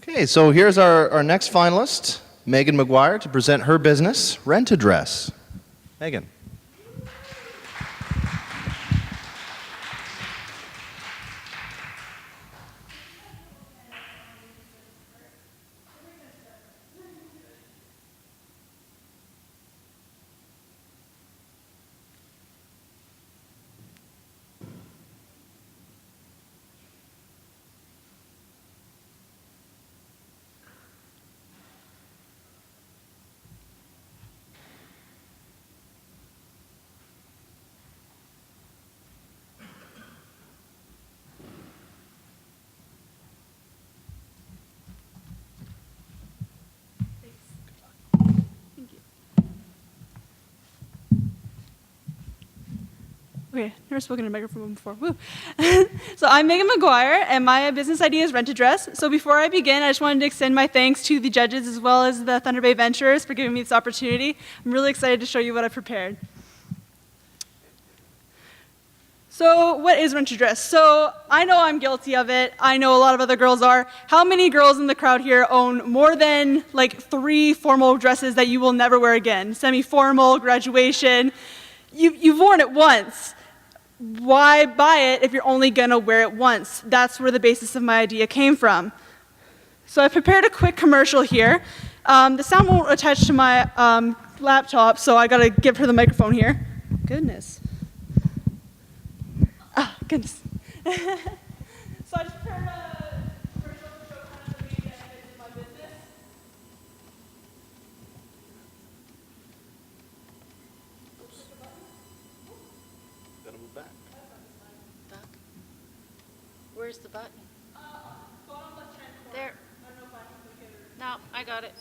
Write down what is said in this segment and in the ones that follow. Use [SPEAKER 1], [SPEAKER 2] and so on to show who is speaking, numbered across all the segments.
[SPEAKER 1] Okay, so here's our next finalist, Megan McGuire, to present her business, Rent a Dress. Megan.
[SPEAKER 2] Okay, never spoken in a microphone before. Woo. So I'm Megan McGuire, and my business idea is Rent a Dress. So before I begin, I just wanted to extend my thanks to the judges as well as the Thunder Bay Venturers for giving me this opportunity. I'm really excited to show you what I've prepared. So what is Rent a Dress? So I know I'm guilty of it. I know a lot of other girls are. How many girls in the crowd here own more than like 3 formal dresses that you will never wear again? Semi-formal, graduation. You've worn it once. Why buy it if you're only going to wear it once? That's where the basis of my idea came from. So I prepared a quick commercial here. The sound won't attach to my laptop, so I got to give her the microphone here. Goodness. Ah, goodness. So I just prepared a commercial to show kind of the main benefits of my business.
[SPEAKER 3] Where's the button?
[SPEAKER 2] Bottom left-hand corner.
[SPEAKER 3] There.
[SPEAKER 2] I don't know if I can click it or...
[SPEAKER 3] No, I got it.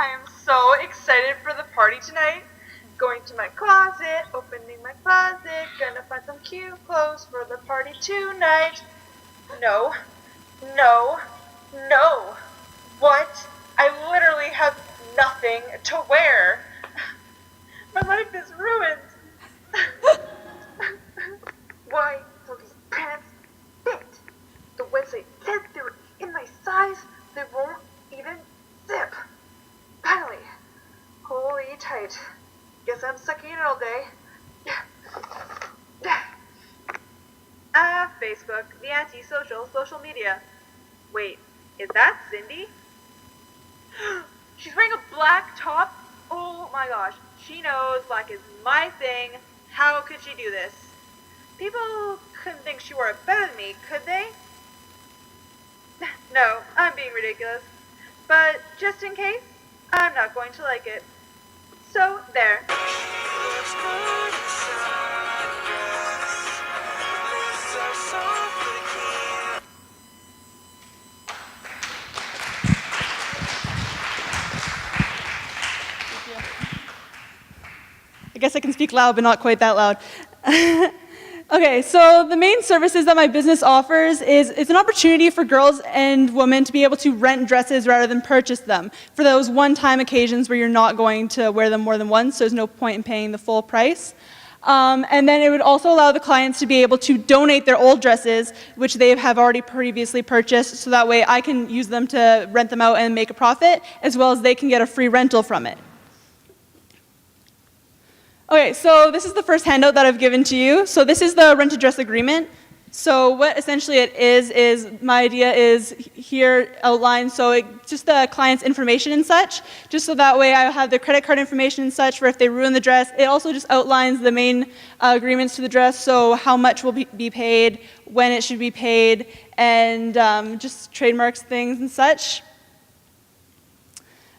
[SPEAKER 4] I am so excited for the party tonight. Going to my closet, opening my closet, gonna find some cute clothes for the party tonight. No, no, no. What? I literally have nothing to wear. My life is ruined. Why will these pants fit? The website said they were in my size. They won't even zip. Finally. Holy tight. Guess I'm sucking it all day. Facebook, the anti-social social media. Wait, is that Cindy? She's wearing a black top? Oh my gosh, she knows black is my thing. How could she do this? People couldn't think she wore it better than me, could they? No, I'm being ridiculous. But just in case, I'm not going to like it. So, there.
[SPEAKER 2] I guess I can speak loud, but not quite that loud. Okay, so the main services that my business offers is it's an opportunity for girls and women to be able to rent dresses rather than purchase them for those one-time occasions where you're not going to wear them more than once, so there's no point in paying the full price. And then it would also allow the clients to be able to donate their old dresses, which they have already previously purchased, so that way I can use them to rent them out and make a profit, as well as they can get a free rental from it. Okay, so this is the first handout that I've given to you. So this is the rent a dress agreement. So what essentially it is my idea is here outlined, so just the client's information and such, just so that way I have their credit card information and such for if they ruin the dress. It also just outlines the main agreements to the dress, so how much will be paid, when it should be paid, and just trademarks things and such.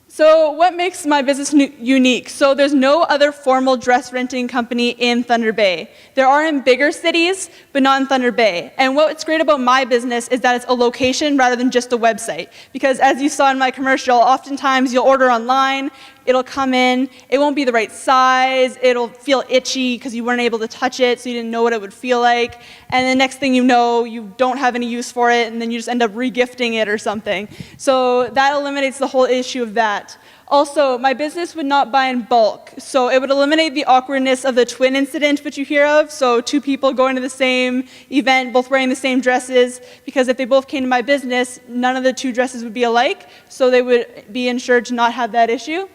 [SPEAKER 2] So what makes my business unique? So there's no other formal dress renting company in Thunder Bay. There are in bigger cities, but not in Thunder Bay. And what's great about my business is that it's a location rather than just a website. Because as you saw in my commercial, oftentimes you'll order online, it'll come in, it won't be the right size, it'll feel itchy because you weren't able to touch it, so you didn't know what it would feel like. And the next thing you know, you don't have any use for it, and then you just end up regifting it or something. So that eliminates the whole issue of that. Also, my business would not buy in bulk, so it would eliminate the awkwardness of the twin incident, which you hear of. So 2 people going to the same event, both wearing the same dresses, because if they both came to my business, none of the 2 dresses would be alike, so they would be ensured to not have that issue.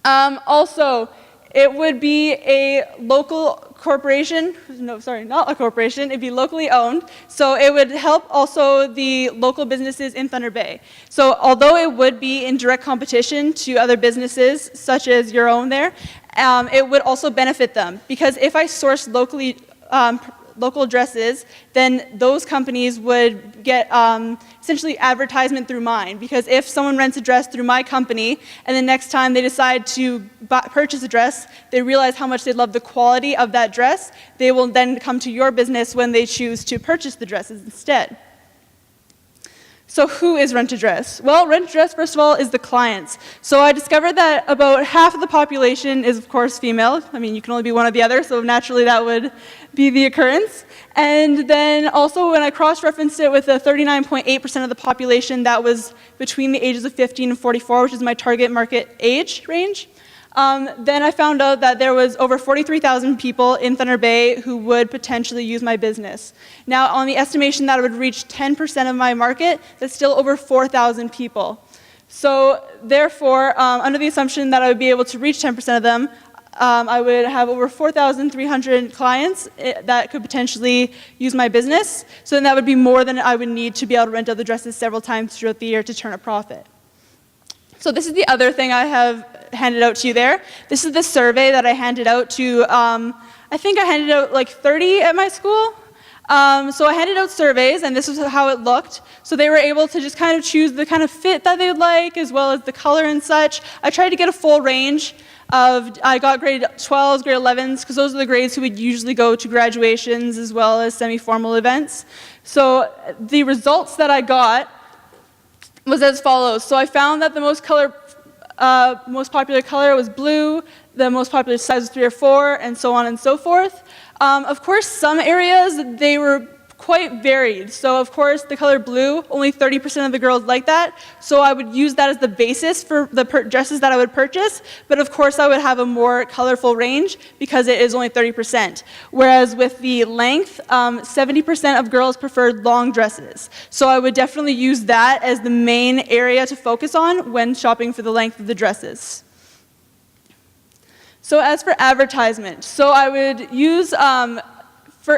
[SPEAKER 2] Also, it would be a local corporation, no, sorry, not a corporation, it'd be locally owned, so it would help also the local businesses in Thunder Bay. So although it would be in direct competition to other businesses, such as your own there, it would also benefit them, because if I source locally, local dresses, then those companies would get essentially advertisement through mine. Because if someone rents a dress through my company, and the next time they decide to purchase a dress, they realize how much they love the quality of that dress, they will then come to your business when they choose to purchase the dresses instead. So who is Rent a Dress? Well, Rent a Dress, first of all, is the clients. So I discovered that about half of the population is, of course, female. I mean, you can only be one or the other, so naturally that would be the occurrence. And then also when I cross-referenced it with the 39.8% of the population that was between the ages of 15 and 44, which is my target market age range, then I found out that there was over 43,000 people in Thunder Bay who would potentially use my business. Now, on the estimation that I would reach 10% of my market, that's still over 4,000 people. So therefore, under the assumption that I would be able to reach 10% of them, I would have over 4,300 clients that could potentially use my business. So then that would be more than I would need to be able to rent out the dresses several times throughout the year to turn a profit. So this is the other thing I have handed out to you there. This is the survey that I handed out to, I think I handed out like 30 at my school. So I handed out surveys, and this is how it looked. So they were able to just kind of choose the kind of fit that they'd like, as well as the color and such. I tried to get a full range of, I got grade 12s, grade 11s, because those are the grades who would usually go to graduations as well as semi-formal events. So the results that I got was as follows. So I found that the most popular color was blue, the most popular size was 3 or 4, and so on and so forth. Of course, some areas, they were quite varied. So of course, the color blue, only 30% of the girls like that. So I would use that as the basis for the dresses that I would purchase. But of course, I would have a more colorful range because it is only 30%. Whereas with the length, 70% of girls preferred long dresses. So I would definitely use that as the main area to focus on when shopping for the length of the dresses. So as for advertisement, so I would use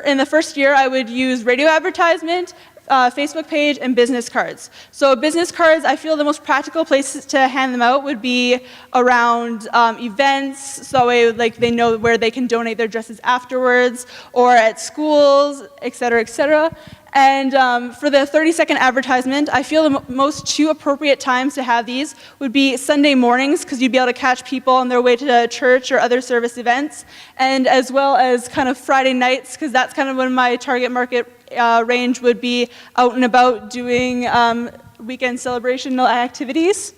[SPEAKER 2] in the first year, I would use radio advertisement, Facebook page, and business cards. So business cards, I feel the most practical places to hand them out would be around events, so they know where they can donate their dresses afterwards, or at schools, et cetera, et cetera. And for the 30-second advertisement, I feel the most 2 appropriate times to have these would be Sunday mornings, because you'd be able to catch people on their way to church or other service events, and as well as kind of Friday nights, because that's kind of when my target market range would be out and about doing weekend celebrational activities.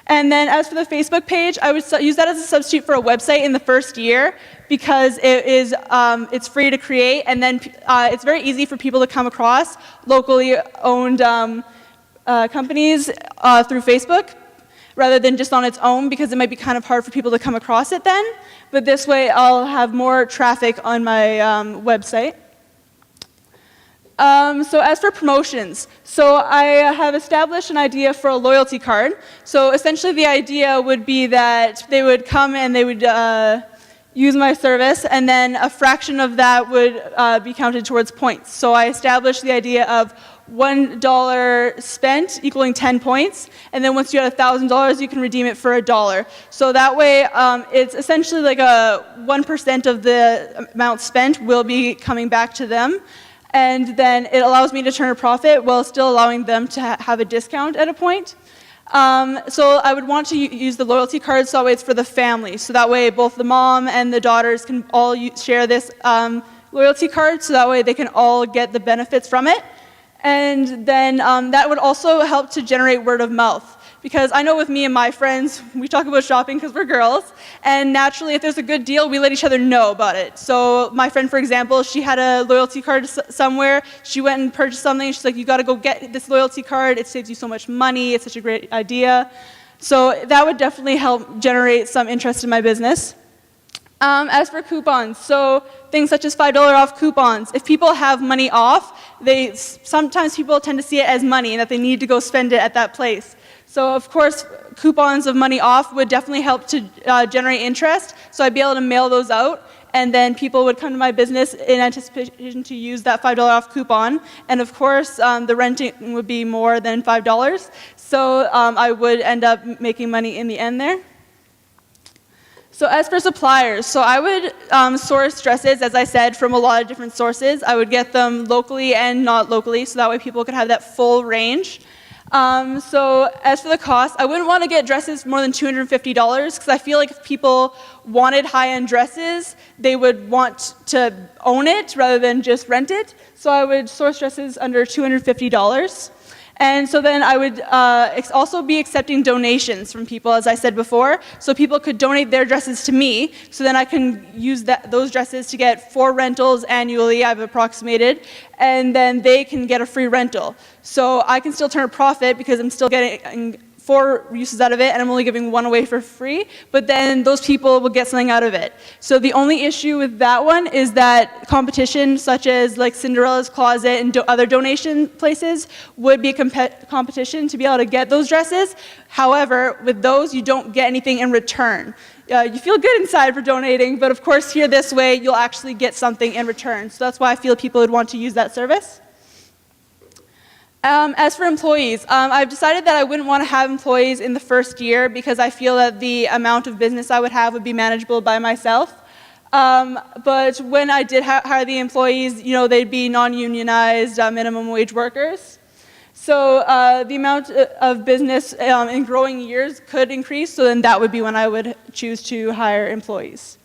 [SPEAKER 2] And then as for the Facebook page, I would use that as a substitute for a website in the first year, because it's free to create, and then it's very easy for people to come across locally owned companies through Facebook, rather than just on its own, because it might be kind of hard for people to come across it then. But this way, I'll have more traffic on my website. So as for promotions, so I have established an idea for a loyalty card. So essentially the idea would be that they would come and they would use my service, and then a fraction of that would be counted towards points. So I established the idea of $1 spent equaling 10 points, and then once you had $1,000, you can redeem it for $1. So that way, it's essentially like a 1% of the amount spent will be coming back to them. And then it allows me to turn a profit while still allowing them to have a discount at a point. So I would want to use the loyalty card, so that way it's for the family. So that way both the mom and the daughters can all share this loyalty card, so that way they can all get the benefits from it. And then that would also help to generate word of mouth. Because I know with me and my friends, we talk about shopping because we're girls, and naturally if there's a good deal, we let each other know about it. So my friend, for example, she had a loyalty card somewhere, she went and purchased something, she's like, you gotta go get this loyalty card, it saves you so much money, it's such a great idea. So that would definitely help generate some interest in my business. As for coupons, so things such as $5 off coupons, if people have money off, sometimes people tend to see it as money and that they need to go spend it at that place. So of course, coupons of money off would definitely help to generate interest, so I'd be able to mail those out, and then people would come to my business in anticipation to use that $5 off coupon. And of course, the renting would be more than $5, so I would end up making money in the end there. So as for suppliers, so I would source dresses, as I said, from a lot of different sources. I would get them locally and not locally, so that way people could have that full range. So as for the cost, I wouldn't want to get dresses more than $250 because I feel like if people wanted high-end dresses, they would want to own it rather than just rent it. So I would source dresses under $250. And so then I would also be accepting donations from people, as I said before. So people could donate their dresses to me, so then I can use those dresses to get 4 rentals annually, I've approximated, and then they can get a free rental. So I can still turn a profit because I'm still getting 4 uses out of it, and I'm only giving 1 away for free, but then those people will get something out of it. So the only issue with that one is that competition, such as like Cinderella's Closet and other donation places, would be a competition to be able to get those dresses. However, with those, you don't get anything in return. You feel good inside for donating, but of course, here this way, you'll actually get something in return. So that's why I feel people would want to use that service. As for employees, I've decided that I wouldn't want to have employees in the first year because I feel that the amount of business I would have would be manageable by myself. But when I did hire the employees, they'd be non-unionized minimum wage workers. So the amount of business in growing years could increase, so then that would be when I would choose to hire employees.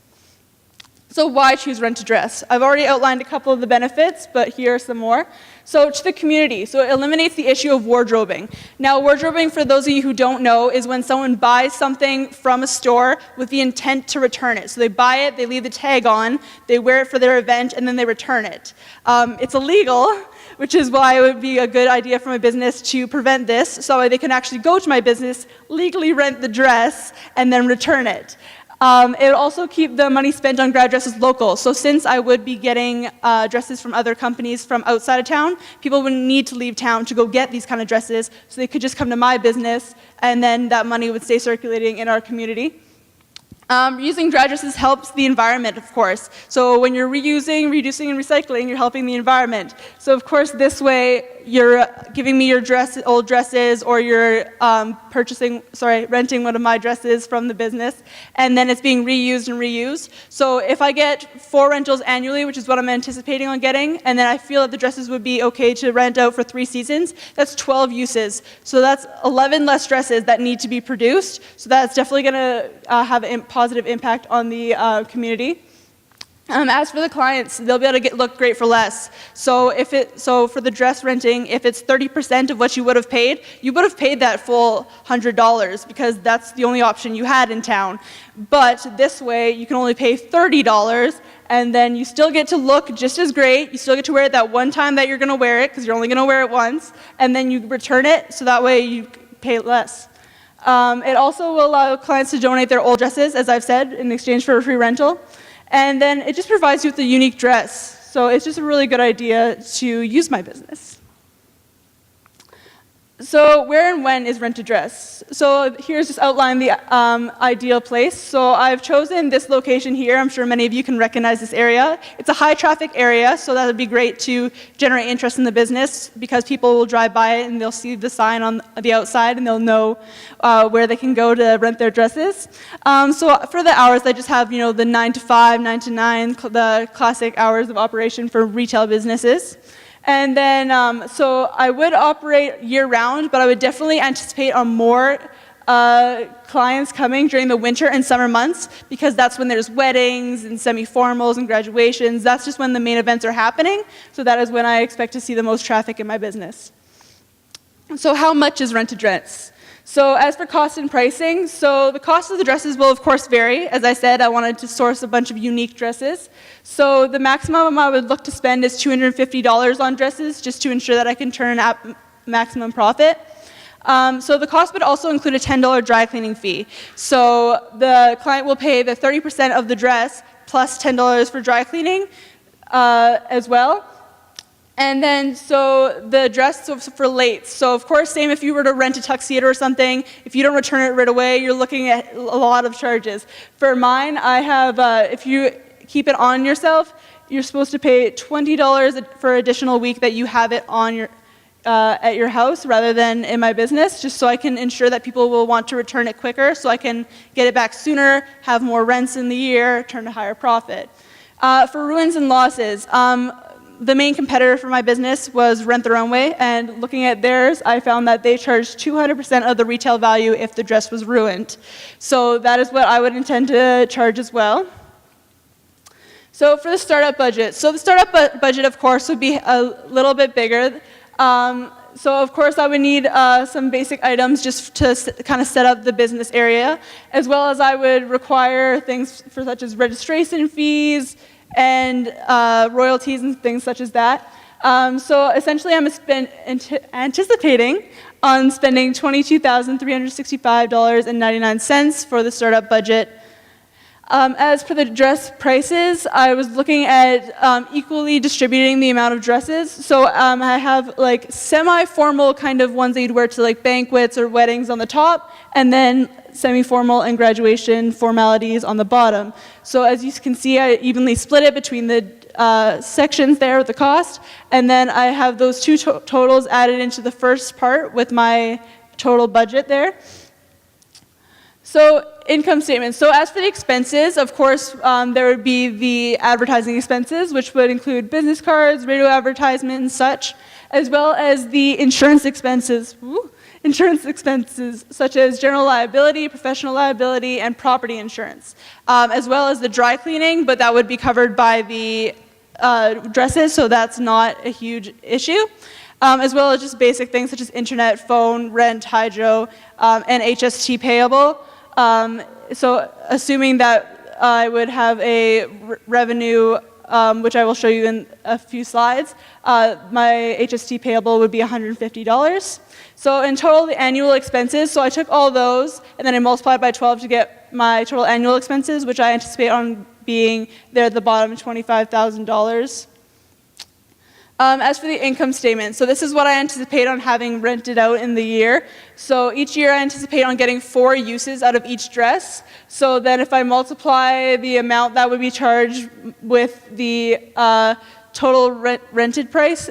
[SPEAKER 2] So why choose Rent to Dress? I've already outlined a couple of the benefits, but here are some more. So to the community, so it eliminates the issue of wardrobing. Now wardrobing, for those of you who don't know, is when someone buys something from a store with the intent to return it. So they buy it, they leave the tag on, they wear it for their event, and then they return it. It's illegal, which is why it would be a good idea for my business to prevent this, so they can actually go to my business, legally rent the dress, and then return it. It would also keep the money spent on grad dresses local. So since I would be getting dresses from other companies from outside of town, people wouldn't need to leave town to go get these kind of dresses, so they could just come to my business, and then that money would stay circulating in our community. Reusing grad dresses helps the environment, of course. So when you're reusing, reducing, and recycling, you're helping the environment. So of course, this way, you're giving me your old dresses, or you're renting one of my dresses from the business, and then it's being reused and reused. So if I get 4 rentals annually, which is what I'm anticipating on getting, and then I feel that the dresses would be okay to rent out for 3 seasons, that's 12 uses. So that's 11 less dresses that need to be produced. So that's definitely going to have a positive impact on the community. As for the clients, they'll be able to look great for less. So for the dress renting, if it's 30% of what you would have paid that full $100 because that's the only option you had in town. But this way, you can only pay $30, and then you still get to look just as great. You still get to wear it that one time that you're going to wear it because you're only going to wear it once, and then you return it, so that way you pay less. It also will allow clients to donate their old dresses, as I've said, in exchange for a free rental. And then it just provides you with a unique dress. So it's just a really good idea to use my business. So where and when is Rent to Dress? So here's just outline the ideal place. So I've chosen this location here. I'm sure many of you can recognize this area. It's a high traffic area, so that would be great to generate interest in the business because people will drive by it and they'll see the sign on the outside and they'll know where they can go to rent their dresses. So for the hours, I just have the 9 to 5, 9 to 9, the classic hours of operation for retail businesses. And then, so I would operate year-round, but I would definitely anticipate on more clients coming during the winter and summer months because that's when there's weddings and semi-formals and graduations. That's just when the main events are happening, so that is when I expect to see the most traffic in my business. So how much is Rent to Dress? So as for cost and pricing, so the cost of the dresses will of course vary. As I said, I wanted to source a bunch of unique dresses. So the maximum I would look to spend is $250 on dresses just to ensure that I can turn at maximum profit. So the cost would also include a $10 dry cleaning fee. So the client will pay the 30% of the dress plus $10 for dry cleaning as well. And then, so the dress for late. So of course, same if you were to rent a tuxedo or something, if you don't return it right away, you're looking at a lot of charges. For mine, I have, if you keep it on yourself, you're supposed to pay $20 for additional week that you have it on your, at your house rather than in my business, just so I can ensure that people will want to return it quicker, so I can get it back sooner, have more rents in the year, turn a higher profit. For ruins and losses, the main competitor for my business was Rent the Runway, and looking at theirs, I found that they charged 200% of the retail value if the dress was ruined. So that is what I would intend to charge as well. So for the startup budget, so the startup budget, of course, would be a little bit bigger. So of course, I would need some basic items just to kind of set up the business area, as well as I would require things for such as registration fees, and royalties and things such as that. So essentially, I'm anticipating on spending $22,365.99 for the startup budget. As for the dress prices, I was looking at equally distributing the amount of dresses. So I have like semi-formal kind of ones that you'd wear to like banquets or weddings on the top, and then semi-formal and graduation formalities on the bottom. So as you can see, I evenly split it between the sections there with the cost, and then I have those two totals added into the first part with my total budget there. So income statement. So as for the expenses, of course, there would be the advertising expenses, which would include business cards, radio advertisement, and such, as well as the insurance expenses. Insurance expenses such as general liability, professional liability, and property insurance, as well as the dry cleaning, but that would be covered by the dresses, so that's not a huge issue, as well as just basic things such as internet, phone, rent, hydro, and HST payable. So assuming that I would have a revenue, which I will show you in a few slides, my HST payable would be $150. So in total, the annual expenses, so I took all those and then I multiplied by 12 to get my total annual expenses, which I anticipate on being there at the bottom, $25,000. As for the income statement, so this is what I anticipate on having rented out in the year. So each year I anticipate on getting 4 uses out of each dress. So then if I multiply the amount that would be charged with the total rented price,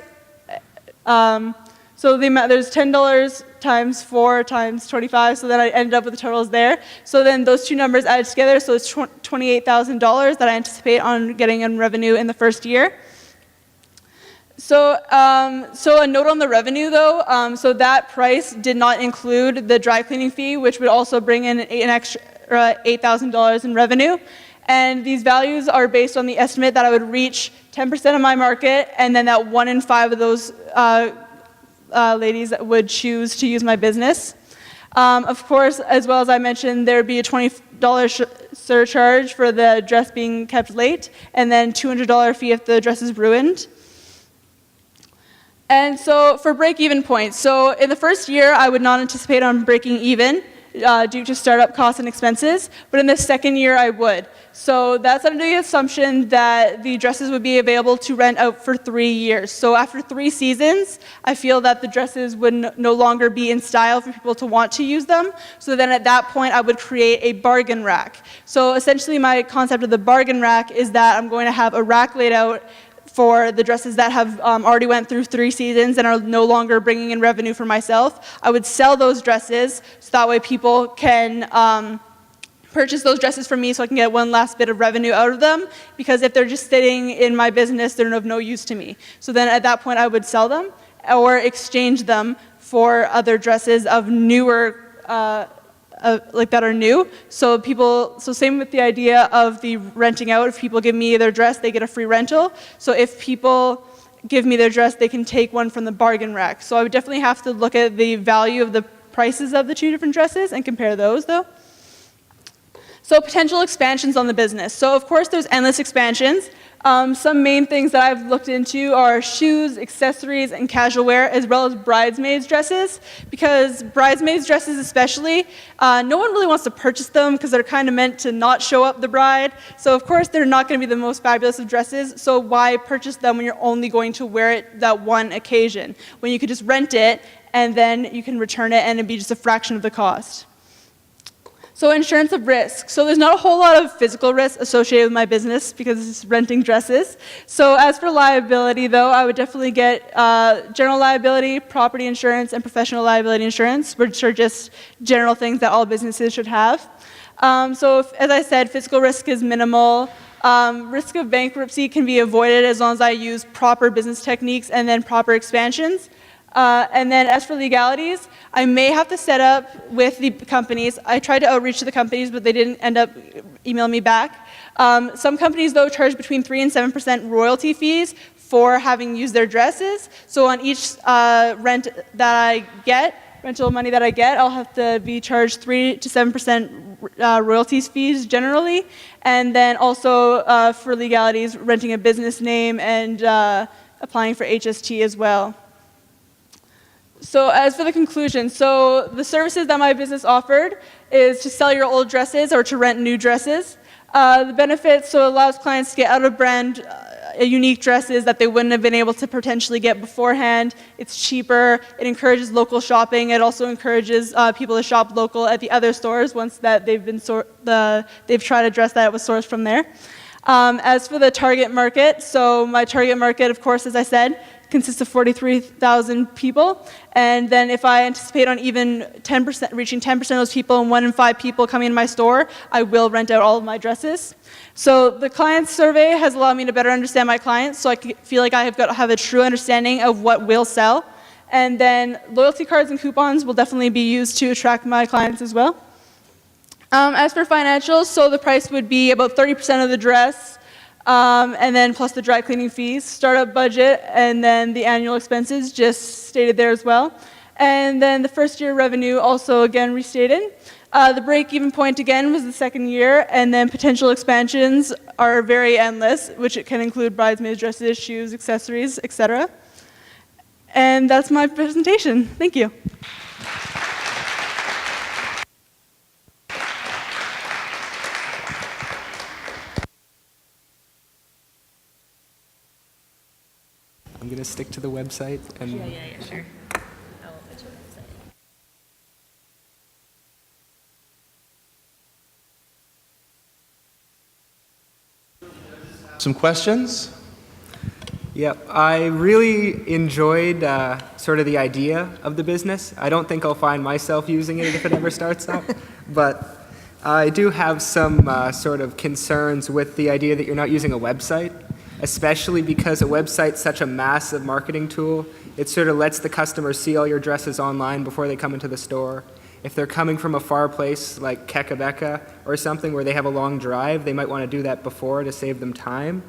[SPEAKER 2] so the amount, there's $10 times 4 times 25, so then I ended up with the totals there. So then those two numbers added together, so it's $28,000 that I anticipate on getting in revenue in the first year. So, so a note on the revenue though, so that price did not include the dry cleaning fee, which would also bring in an extra $8,000 in revenue. And these values are based on the estimate that I would reach 10% of my market, and then that 1 in 5 of those ladies that would choose to use my business. Of course, as well as I mentioned, there would be a $20 surcharge for the dress being kept late, and then $200 fee if the dress is ruined. And so for break-even points, so in the first year, I would not anticipate on breaking even due to startup costs and expenses, but in the second year, I would. So that's under the assumption that the dresses would be available to rent out for 3 years. So after 3 seasons, I feel that the dresses would no longer be in style for people to want to use them. So then at that point, I would create a bargain rack. So essentially, my concept of the bargain rack is that I'm going to have a rack laid out for the dresses that have already went through 3 seasons and are no longer bringing in revenue for myself. I would sell those dresses so that way people can purchase those dresses from me so I can get one last bit of revenue out of them, because if they're just sitting in my business, they're of no use to me. So then at that point, I would sell them or exchange them for other dresses of newer like that are new. So people, so same with the idea of the renting out. If people give me their dress, they get a free rental. So if people give me their dress, they can take one from the bargain rack. So I would definitely have to look at the value of the prices of the 2 different dresses and compare those though. So potential expansions on the business. So of course there's endless expansions. Some main things that I've looked into are shoes, accessories, and casual wear, as well as bridesmaids dresses. Because bridesmaids dresses especially, no one really wants to purchase them because they're kind of meant to not show up the bride. So of course they're not going to be the most fabulous of dresses, so why purchase them when you're only going to wear it that one occasion, when you could just rent it and then you can return it and it'd be just a fraction of the cost. So insurance of risk. So there's not a whole lot of physical risk associated with my business because it's renting dresses. So as for liability though, I would definitely get general liability, property insurance, and professional liability insurance, which are just general things that all businesses should have. As I said, physical risk is minimal. Risk of bankruptcy can be avoided as long as I use proper business techniques and then proper expansions. And then as for legalities, I may have to set up with the companies. I tried to outreach to the companies, but they didn't end up emailing me back. Some companies, though, charge between 3% and 7% royalty fees for having used their dresses. So on each rental money that I get, I'll have to be charged 3% to 7% royalties fees generally. And then also for legalities, renting a business name and applying for HST as well. So as for the conclusion, so the services that my business offered is to sell your old dresses or to rent new dresses. The benefits, so it allows clients to get out of brand unique dresses that they wouldn't have been able to potentially get beforehand. It's cheaper. It encourages local shopping. It also encourages people to shop local at the other stores once that they've tried a dress that was sourced from there. As for the target market, so my target market, of course, as I said, consists of 43,000 people, and then if I anticipate on even 10%, reaching 10% of those people and 1 in 5 people coming in my store, I will rent out all of my dresses. So the client survey has allowed me to better understand my clients, so I feel like I have a true understanding of what will sell. And then loyalty cards and coupons will definitely be used to attract my clients as well. As for financials, so the price would be about 30% of the dress, and then plus the dry cleaning fees, startup budget, and then the annual expenses just stated there as well. And then the first year revenue also again restated. The break-even point again was the second year, and then potential expansions are very endless, which it can include bridesmaids dresses, shoes, accessories, etc. And that's my presentation. Thank you.
[SPEAKER 5] I'm going to stick to the website and
[SPEAKER 3] Yeah, sure. Oh, which website?
[SPEAKER 1] Some questions?
[SPEAKER 5] Yep, I really enjoyed sort of the idea of the business. I don't think I'll find myself using it if it ever starts up, but I do have some sort of concerns with the idea that you're not using a website, especially because a website's such a massive marketing tool. It sort of lets the customer see all your dresses online before they come into the store. If they're coming from a far place like Quequebeca or something where they have a long drive, they might want to do that before to save them time.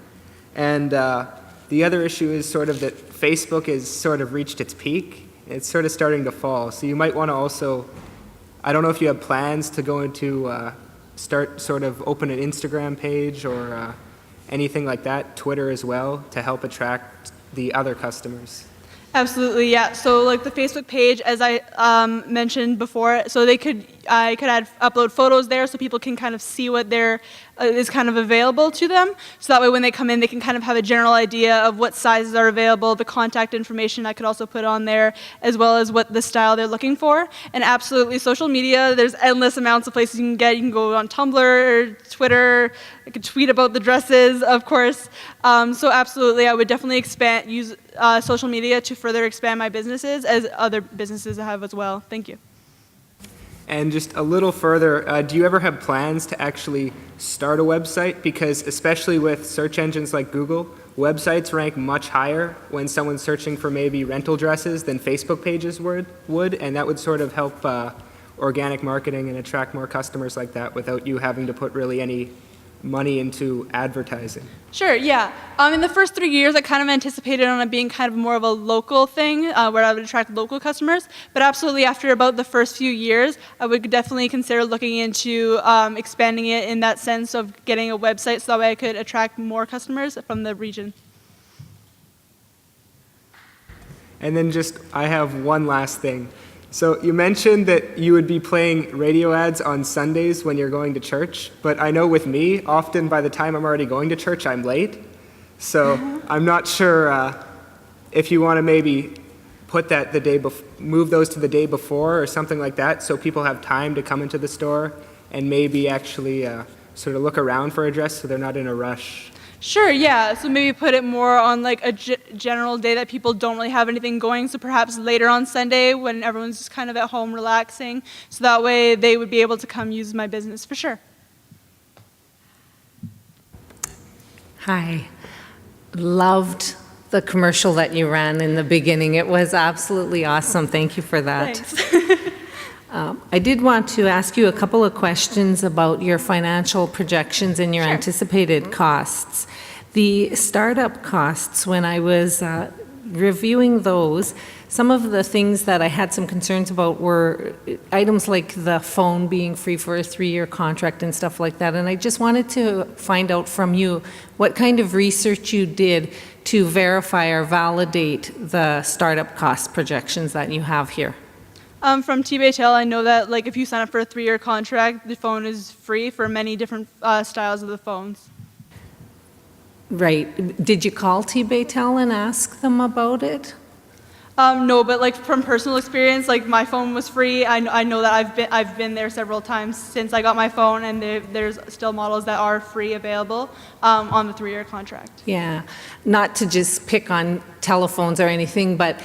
[SPEAKER 5] And the other issue is sort of that Facebook has sort of reached its peak. It's sort of starting to fall. So you might want to also, I don't know if you have plans to go into, start sort of open an Instagram page or anything like that, Twitter as well, to help attract the other customers.
[SPEAKER 2] Absolutely, yeah. So like the Facebook page, as I mentioned before, so I could upload photos there so people can kind of see what is kind of available to them. So that way when they come in, they can kind of have a general idea of what sizes are available, the contact information I could also put on there, as well as what the style they're looking for. And absolutely, social media, there's endless amounts of places you can get. You can go on Tumblr, Twitter, I could tweet about the dresses, of course. So absolutely, I would definitely use social media to further expand my businesses, as other businesses have as well. Thank you.
[SPEAKER 5] And just a little further, do you ever have plans to actually start a website? Because especially with search engines like Google, websites rank much higher when someone's searching for maybe rental dresses than Facebook pages would, and that would sort of help organic marketing and attract more customers like that without you having to put really any money into advertising?
[SPEAKER 2] Sure, yeah. In the first 3 years, I kind of anticipated on it being kind of more of a local thing where I would attract local customers. But absolutely, after about the first few years, I would definitely consider looking into expanding it in that sense of getting a website so that way I could attract more customers from the region.
[SPEAKER 5] And then I have one last thing. So you mentioned that you would be playing radio ads on Sundays when you're going to church, but I know with me, often by the time I'm already going to church, I'm late. So I'm not sure if you want to maybe put that move those to the day before or something like that, so people have time to come into the store and maybe actually sort of look around for a dress so they're not in a rush.
[SPEAKER 2] Sure, yeah. So maybe put it more on like a general day that people don't really have anything going. So perhaps later on Sunday when everyone's just kind of at home relaxing. So that way they would be able to come use my business for sure.
[SPEAKER 6] Hi. Loved the commercial that you ran in the beginning. It was absolutely awesome. Thank you for that.
[SPEAKER 2] Thanks.
[SPEAKER 6] I did want to ask you a couple of questions about your financial projections and your
[SPEAKER 2] Sure.
[SPEAKER 6] anticipated costs. The startup costs, when I was reviewing those, some of the things that I had some concerns about were items like the phone being free for a 3-year contract and stuff like that. And I just wanted to find out from you what kind of research you did to verify or validate the startup cost projections that you have here.
[SPEAKER 2] From T-Baytel, I know that like if you sign up for a 3-year contract, the phone is free for many different styles of the phones.
[SPEAKER 6] Right. Did you call T-Baytel and ask them about it?
[SPEAKER 2] No, but like from personal experience, like my phone was free. I know that I've been there several times since I got my phone, and there's still models that are free available on the 3-year contract.
[SPEAKER 6] Yeah. Not to just pick on telephones or anything, but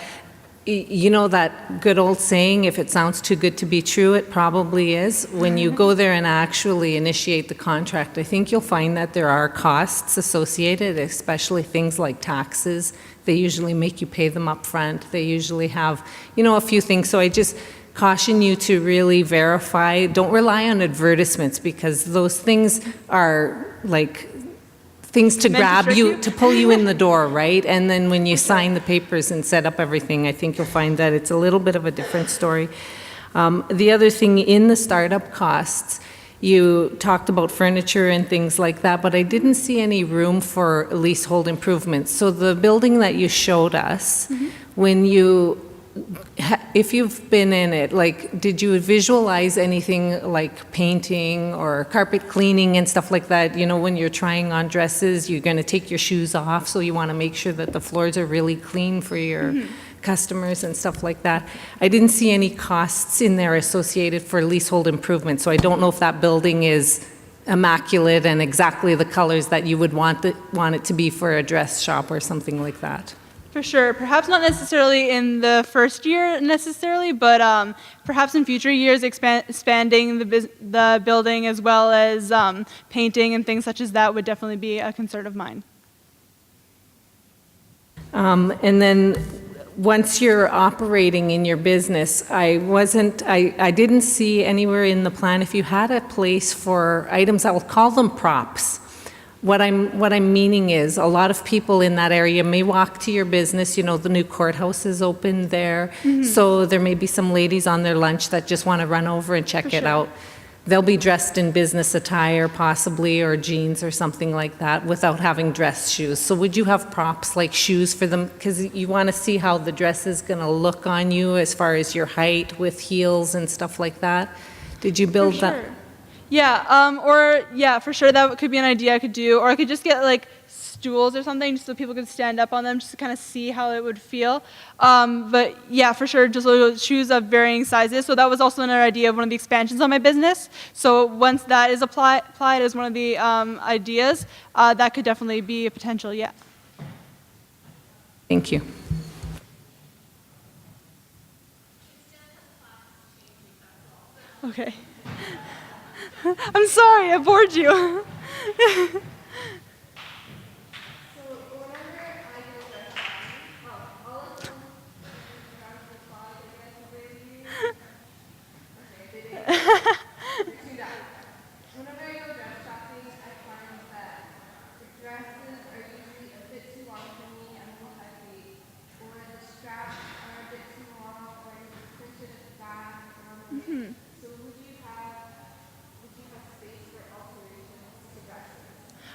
[SPEAKER 6] you know that good old saying, if it sounds too good to be true, it probably is. When you go there and actually initiate the contract, I think you'll find that there are costs associated, especially things like taxes. They usually make you pay them up front. They usually have, a few things. So I just caution you to really verify. Don't rely on advertisements because those things are like things to
[SPEAKER 2] Meant to
[SPEAKER 6] grab
[SPEAKER 2] trick
[SPEAKER 6] you,
[SPEAKER 2] you?
[SPEAKER 6] to pull you in the door, right? And then when you sign the papers and set up everything, I think you'll find that it's a little bit of a different story. The other thing in the startup costs, you talked about furniture and things like that, but I didn't see any room for leasehold improvements. So the building that you showed us, when you if you've been in it, like, did you visualize anything like painting or carpet cleaning and stuff like that? When you're trying on dresses, you're going to take your shoes off, so you want to make sure that the floors are really clean for your customers and stuff like that. I didn't see any costs in there associated for leasehold improvements, so I don't know if that building is immaculate and exactly the colors that you would want it to be for a dress shop or something like that.
[SPEAKER 2] For sure. Perhaps not necessarily in the first year necessarily, but perhaps in future years expanding the building as well as painting and things such as that would definitely be a concern of mine.
[SPEAKER 6] And then once you're operating in your business, I didn't see anywhere in the plan if you had a place for items, I'll call them props. What I'm meaning is a lot of people in that area may walk to your business. The new courthouse is open there. So there may be some ladies on their lunch that just want to run over and check it out. They'll be dressed in business attire possibly, or jeans or something like that, without having dress shoes. So would you have props like shoes for them? Because you want to see how the dress is going to look on you as far as your height with heels and stuff like that. Did you build that?
[SPEAKER 2] Yeah, for sure that could be an idea I could do, or I could just get like stools or something just so people could stand up on them just to kind of see how it would feel. But yeah, for sure, just little shoes of varying sizes. So that was also another idea of one of the expansions on my business. So once that is applied as one of the ideas, that could definitely be a potential, yeah.
[SPEAKER 6] Thank you.
[SPEAKER 2] Okay. I'm sorry, I bored you.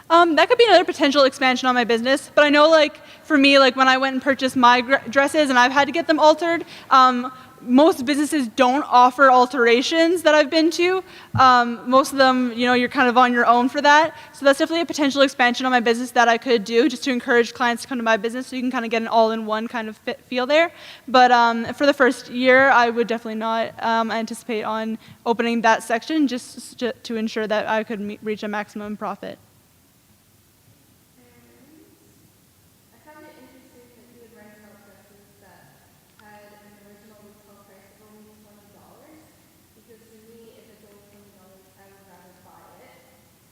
[SPEAKER 2] That could be another potential expansion on my business. But I know, like, for me, like, when I went and purchased my dresses and I've had to get them altered, most businesses don't offer alterations that I've been to. Most of them, you know, you're kind of on your own for that. So that's definitely a potential expansion on my business that I could do just to encourage clients to come to my business so you can kind of get an all-in-one kind of feel there. But for the first year, I would definitely not anticipate on opening that section just to ensure that I could reach a maximum profit.
[SPEAKER 7] I found it interesting that you would rent out dresses that had an original retail price of only $20, because for me, if it's only $20, I would rather buy it.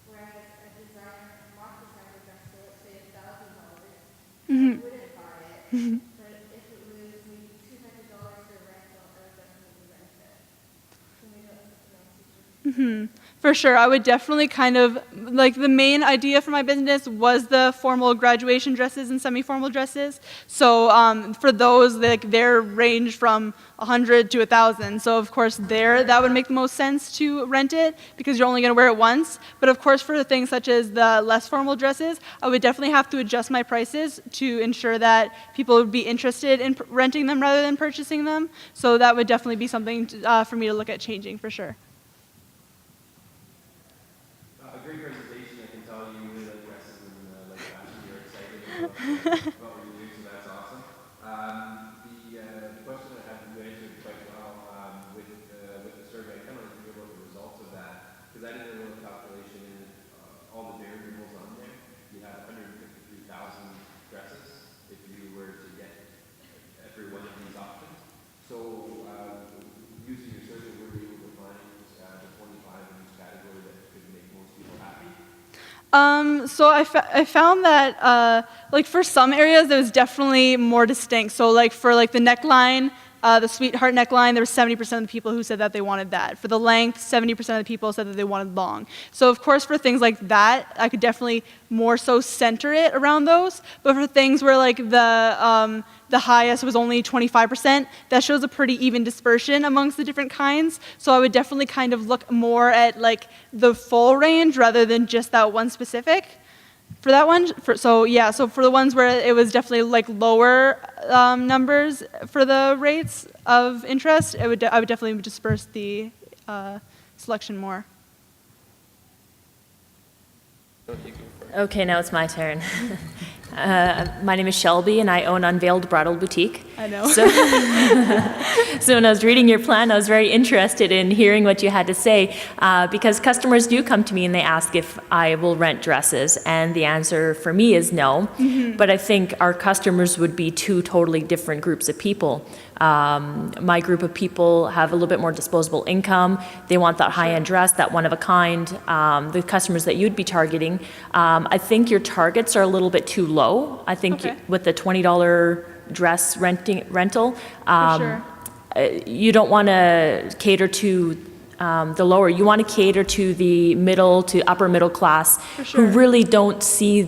[SPEAKER 7] Whereas a designer, a mock designer dress for, let's say, $1,000, I wouldn't buy it. But if it was maybe $200 for a rental, I would definitely rent it. So maybe that's something else you should.
[SPEAKER 2] For sure, I would definitely kind of, like, the main idea for my business was the formal graduation dresses and semi-formal dresses. So for those, like, their range from 100 to 1,000. So of course that would make the most sense to rent it because you're only going to wear it once. But of course for the things such as the less formal dresses, I would definitely have to adjust my prices to ensure that people would be interested in renting them rather than purchasing them. So that would definitely be something for me to look at changing for sure.
[SPEAKER 8] A great presentation. I can tell you really like dresses and like fashion. You're excited about what you're doing, so that's awesome. The question I have, you answered quite well with the survey. I kind of like to hear about the results of that because I didn't know the calculation and all the variables on there. You had 153,000 dresses if you were to get every one of these options. So using your survey, were you able to find the 25 in each category that could make most people happy?
[SPEAKER 2] So I found that like for some areas it was definitely more distinct. So like for like the neckline, the sweetheart neckline, there was 70% of the people who said that they wanted that. For the length, 70% of the people said that they wanted long. So of course for things like that, I could definitely more so center it around those. But for things where like the highest was only 25%, that shows a pretty even dispersion amongst the different kinds. So I would definitely kind of look more at like the full range rather than just that one specific. For that one, so for the ones where it was definitely like lower numbers for the rates of interest, I would definitely disperse the selection more.
[SPEAKER 3] Okay, now it's my turn. My name is Shelby, and I own Unveiled Bridal Boutique.
[SPEAKER 2] I know.
[SPEAKER 3] So when I was reading your plan, I was very interested in hearing what you had to say, because customers do come to me and they ask if I will rent dresses, and the answer for me is no. But I think our customers would be two totally different groups of people. My group of people have a little bit more disposable income. They want that high-end dress, that one-of-a-kind. The customers that you'd be targeting, I think your targets are a little bit too low. I think with the $20 dress rental, you don't want to cater to the lower. You want to cater to the middle to upper middle class who really don't see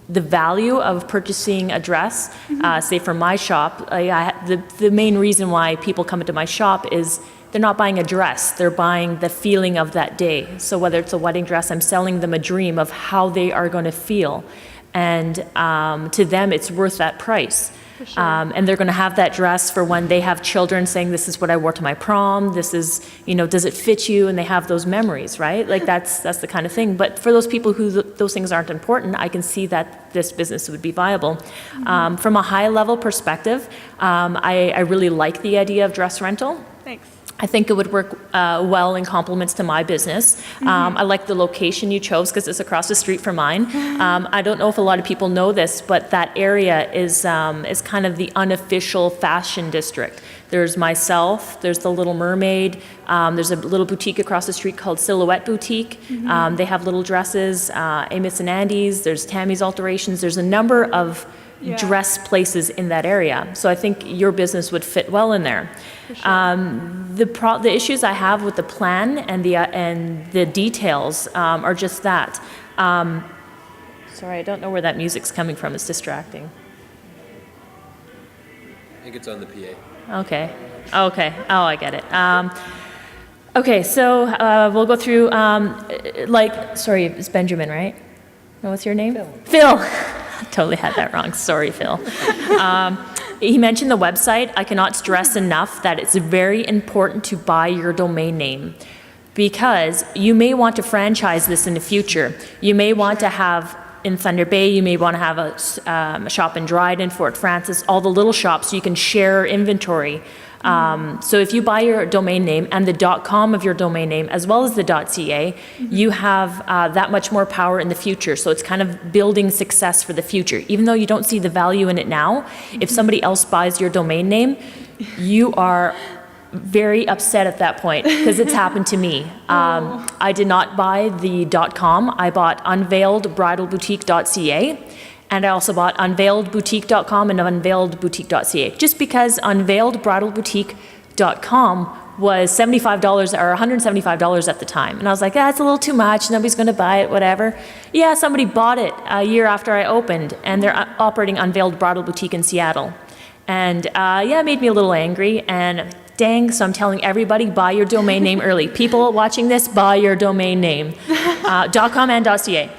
[SPEAKER 3] the value of purchasing a dress. Say for my shop, the main reason why people come into my shop is they're not buying a dress, they're buying the feeling of that day. So whether it's a wedding dress, I'm selling them a dream of how they are going to feel. And to them, it's worth that price. And they're going to have that dress for when they have children saying, this is what I wore to my prom, this is, does it fit you? And they have those memories, right? Like that's the kind of thing. But for those people who those things aren't important, I can see that this business would be viable. From a high level perspective, I really like the idea of dress rental.
[SPEAKER 2] Thanks.
[SPEAKER 3] I think it would work well in complements to my business. I like the location you chose because it's across the street from mine. I don't know if a lot of people know this, but that area is kind of the unofficial fashion district. There's myself, there's the Little Mermaid, there's a little boutique across the street called Silhouette Boutique. They have little dresses, Amos and Andy's, there's Tammy's Alterations. There's a number of dress places in that area. So I think your business would fit well in there. The issues I have with the plan and the details are just that. Sorry, I don't know where that music's coming from. It's distracting.
[SPEAKER 8] I think it's on the PA.
[SPEAKER 3] Okay. Oh, I get it. Okay, so we'll go through, sorry, it's Benjamin, right? What's your name? Phil. Totally had that wrong. Sorry, Phil. He mentioned the website. I cannot stress enough that it's very important to buy your domain name, because you may want to franchise this in the future. You may want to have in Thunder Bay, you may want to have a shop in Dryden, Fort Francis, all the little shops, so you can share inventory. So if you buy your domain name and the .com of your domain name as well as the .ca, you have that much more power in the future. So it's kind of building success for the future. Even though you don't see the value in it now, if somebody else buys your domain name, you are very upset at that point, because it's happened to me. I did not buy the .com. I bought unveiledbridalboutique.ca. And I also bought unveiledboutique.com and unveiledboutique.ca, just because unveiledbridalboutique.com was $75 or $175 at the time. And I was like, it's a little too much. Nobody's going to buy it, whatever. Yeah, somebody bought it a year after I opened, and they're operating Unveiled Bridal Boutique in Seattle. And it made me a little angry. And dang, so I'm telling everybody, buy your domain name early. People watching this, buy your domain name. .com and .ca.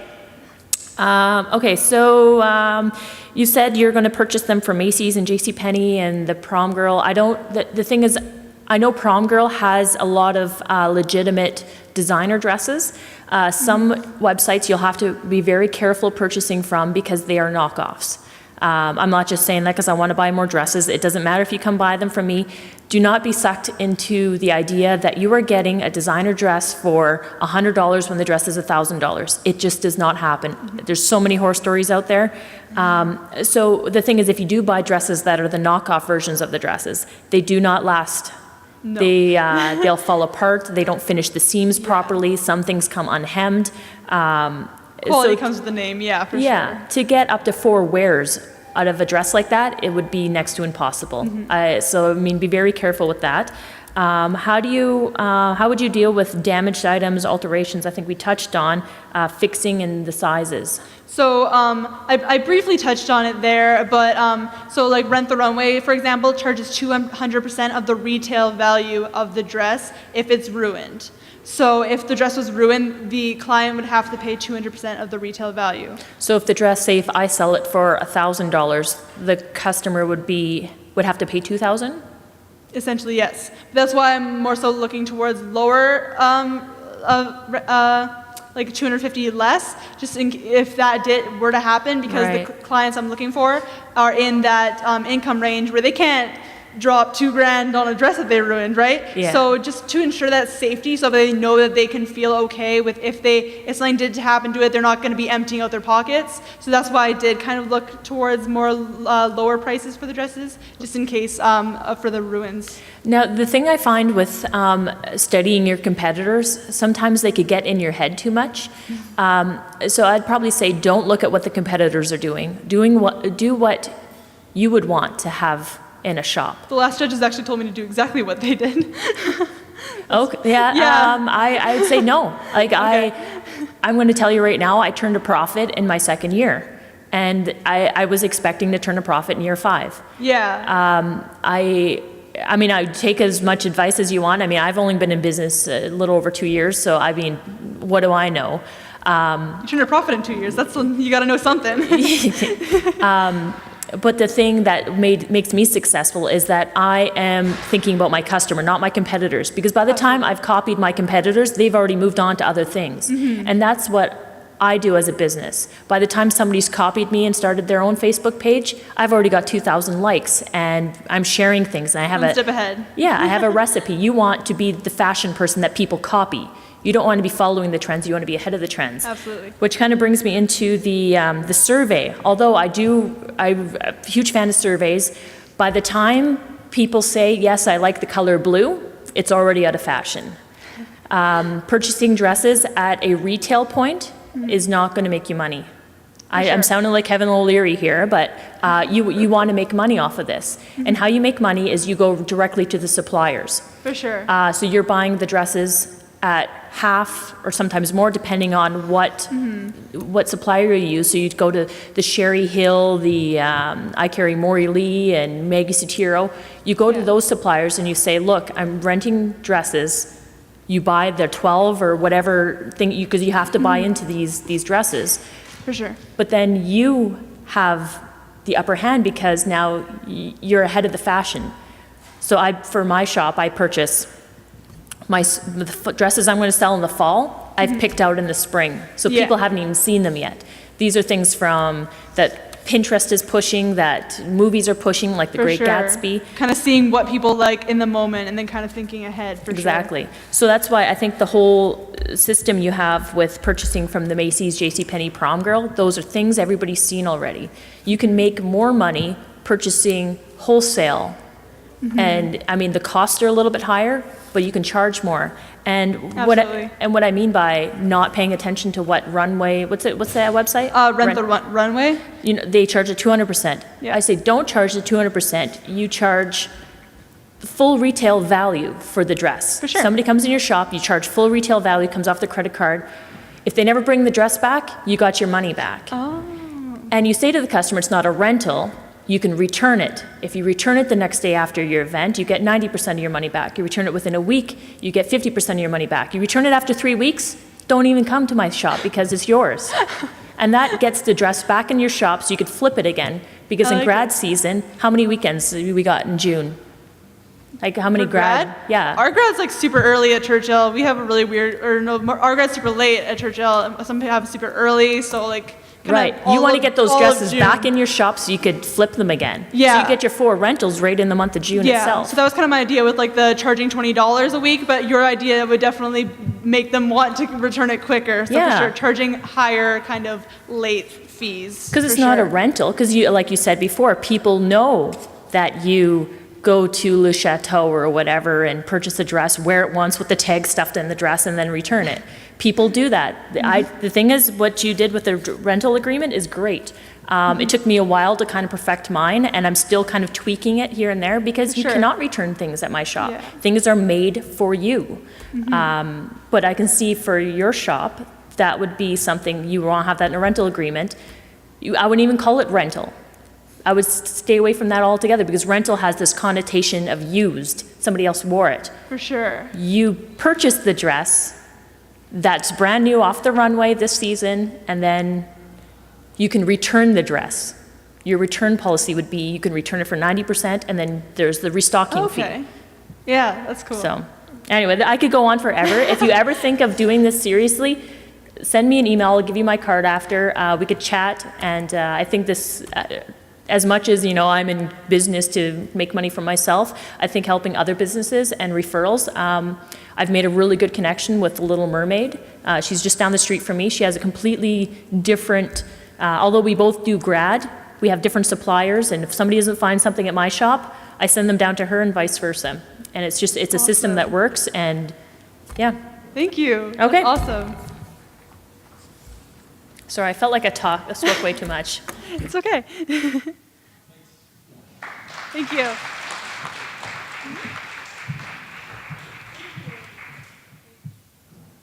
[SPEAKER 3] Okay, so you said you're going to purchase them from Macy's and JCPenney and the Prom Girl. The thing is, I know Prom Girl has a lot of legitimate designer dresses. Some websites you'll have to be very careful purchasing from, because they are knockoffs. I'm not just saying that because I want to buy more dresses. It doesn't matter if you come buy them from me. Do not be sucked into the idea that you are getting a designer dress for $100 when the dress is $1,000. It just does not happen. There's so many horror stories out there. So the thing is, if you do buy dresses that are the knockoff versions of the dresses, they do not last.
[SPEAKER 2] No.
[SPEAKER 3] They'll fall apart. They don't finish the seams properly. Some things come unhemmed.
[SPEAKER 2] Quality comes with the name, for
[SPEAKER 3] sure. To get up to 4 wears out of a dress like that, it would be next to impossible. Be very careful with that. How would you deal with damaged items, alterations? I think we touched on fixing and the sizes.
[SPEAKER 2] So I briefly touched on it there, but like Rent the Runway, for example, charges 200% of the retail value of the dress if it's ruined. So if the dress was ruined, the client would have to pay 200% of the retail value.
[SPEAKER 3] So if the dress, say if I sell it for $1,000, the customer would have to pay $2,000?
[SPEAKER 2] Essentially, yes. That's why I'm more so looking towards lower, like 250 less, just if that were to happen, because the clients I'm looking for are in that income range where they can't drop $2,000 on a dress that they ruined, right?
[SPEAKER 3] Yeah.
[SPEAKER 2] So just to ensure that safety, so they know that they can feel okay with if something did happen to it, they're not going to be emptying out their pockets. So that's why I did kind of look towards more lower prices for the dresses, just in case for the ruins.
[SPEAKER 3] Now, the thing I find with studying your competitors, sometimes they could get in your head too much. So I'd probably say don't look at what the competitors are doing. Do what you would want to have in a shop.
[SPEAKER 2] The last judges actually told me to do exactly what they did.
[SPEAKER 3] Okay. Yeah. I would say no. I'm going to tell you right now, I turned a profit in my second year, and I was expecting to turn a profit in year 5.
[SPEAKER 2] Yeah.
[SPEAKER 3] I take as much advice as you want. I've only been in business a little over 2 years, so what do I know?
[SPEAKER 2] You turned a profit in 2 years. That's when you got to know something.
[SPEAKER 3] But the thing that makes me successful is that I am thinking about my customer, not my competitors. Because by the time I've copied my competitors, they've already moved on to other things. Mm-hmm. And that's what I do as a business. By the time somebody's copied me and started their own Facebook page, I've already got 2,000 likes, and I'm sharing things. And I have
[SPEAKER 2] one step ahead.
[SPEAKER 3] Yeah, I have a recipe. You want to be the fashion person that people copy. You don't want to be following the trends. You want to be ahead of the trends.
[SPEAKER 2] Absolutely. Which
[SPEAKER 3] kind of brings me into the survey. Although I'm a huge fan of surveys. By the time people say, yes, I like the color blue, it's already out of fashion. Purchasing dresses at a retail point is not going to make you money. I'm sounding like Kevin O'Leary here, but you want to make money off of this. Mm-hmm. And how you make money is you go directly to the suppliers.
[SPEAKER 2] For sure.
[SPEAKER 3] So you're buying the dresses at half or sometimes more, depending on what supplier you use. So you'd go to the Sherry Hill, I carry Maury Lee and Maggie Sotiro. You go to those suppliers and you say, look, I'm renting dresses. You buy the 12 or whatever thing, because you have to buy into these dresses.
[SPEAKER 2] For sure.
[SPEAKER 3] But then you have the upper hand because now you're ahead of the fashion. So for my shop, I purchase the dresses I'm going to sell in the fall, I've picked out in the spring. So
[SPEAKER 2] Yeah.
[SPEAKER 3] people haven't even seen them yet. These are things from that Pinterest is pushing, that movies are pushing, like The
[SPEAKER 2] For
[SPEAKER 3] Great
[SPEAKER 2] sure.
[SPEAKER 3] Gatsby.
[SPEAKER 2] Kind of seeing what people like in the moment and then kind of thinking ahead, for sure.
[SPEAKER 3] Exactly. So that's why I think the whole system you have with purchasing from the Macy's, JCPenney, Prom Girl, those are things everybody's seen already. You can make more money purchasing wholesale. And I mean, the costs are a little bit higher, but you can charge more. And
[SPEAKER 2] Absolutely.
[SPEAKER 3] what I mean by not paying attention to what runway, what's that website?
[SPEAKER 2] Rent the Runway.
[SPEAKER 3] You know, they charge a 200%.
[SPEAKER 2] Yeah.
[SPEAKER 3] I say, don't charge the 200%. You charge the full retail value for the dress.
[SPEAKER 2] For sure.
[SPEAKER 3] Somebody comes in your shop, you charge full retail value, comes off the credit card. If they never bring the dress back, you got your money back.
[SPEAKER 2] Oh.
[SPEAKER 3] And you say to the customer, it's not a rental, you can return it. If you return it the next day after your event, you get 90% of your money back. You return it within a week, you get 50% of your money back. You return it after 3 weeks, don't even come to my shop because it's yours. And that gets the dress back in your shop so you could flip it again. Because
[SPEAKER 2] I
[SPEAKER 3] in
[SPEAKER 2] like
[SPEAKER 3] grad
[SPEAKER 2] it.
[SPEAKER 3] season, how many weekends we got in June? Like how many
[SPEAKER 2] For grad?
[SPEAKER 3] Yeah.
[SPEAKER 2] Our grad's like super early at Churchill. We have a really weird, or no, our grad's super late at Churchill. Some people have super early, so like. kinda
[SPEAKER 3] Right.
[SPEAKER 2] all
[SPEAKER 3] You want to
[SPEAKER 2] of-
[SPEAKER 3] get those
[SPEAKER 2] all of
[SPEAKER 3] dresses
[SPEAKER 2] June.
[SPEAKER 3] back in your shop so you could flip them again. So
[SPEAKER 2] Yeah.
[SPEAKER 3] you get your 4 rentals right in the month of June
[SPEAKER 2] Yeah,
[SPEAKER 3] itself.
[SPEAKER 2] so that was kind of my idea with like the charging $20 a week, but your idea would definitely make them want to return it quicker. So
[SPEAKER 3] Yeah.
[SPEAKER 2] for sure, charging higher kind of late fees.
[SPEAKER 3] Because it's
[SPEAKER 2] for
[SPEAKER 3] not a
[SPEAKER 2] sure.
[SPEAKER 3] rental, because you, like you said before, people know that you go to Le Chateau or whatever and purchase a dress, wear it once with the tag stuffed in the dress, and then return it. People do that. The thing is, what you did with the rental agreement is great. It took me a while to kind of perfect mine, and I'm still kind of tweaking it here and there because you
[SPEAKER 2] Sure.
[SPEAKER 3] cannot return things at my shop.
[SPEAKER 2] Yeah.
[SPEAKER 3] Things are made for you. But I can see for your shop, that would be something you want to have that in a rental agreement. I wouldn't even call it rental. I would stay away from that altogether because rental has this connotation of used. Somebody else wore it.
[SPEAKER 2] For sure.
[SPEAKER 3] You purchase the dress that's brand new off the runway this season, and then you can return the dress. Your return policy would be you can return it for 90%, and then there's the restocking fee.
[SPEAKER 2] Okay. Yeah, that's cool.
[SPEAKER 3] So, anyway, I could go on forever. If you ever think of doing this seriously, send me an email. I'll give you my card after. We could chat, and I think this, as much as, you know, I'm in business to make money for myself, I think helping other businesses and referrals. I've made a really good connection with The Little Mermaid. She's just down the street from me. She has a completely different, although we both do grad, we have different suppliers, and if somebody doesn't find something at my shop, I send them down to her and vice versa. And it's just, it's a system that works, and yeah.
[SPEAKER 2] Thank you.
[SPEAKER 3] Okay.
[SPEAKER 2] That's awesome.
[SPEAKER 3] Sorry, I felt like I spoke way too much.
[SPEAKER 2] It's okay. Thank you.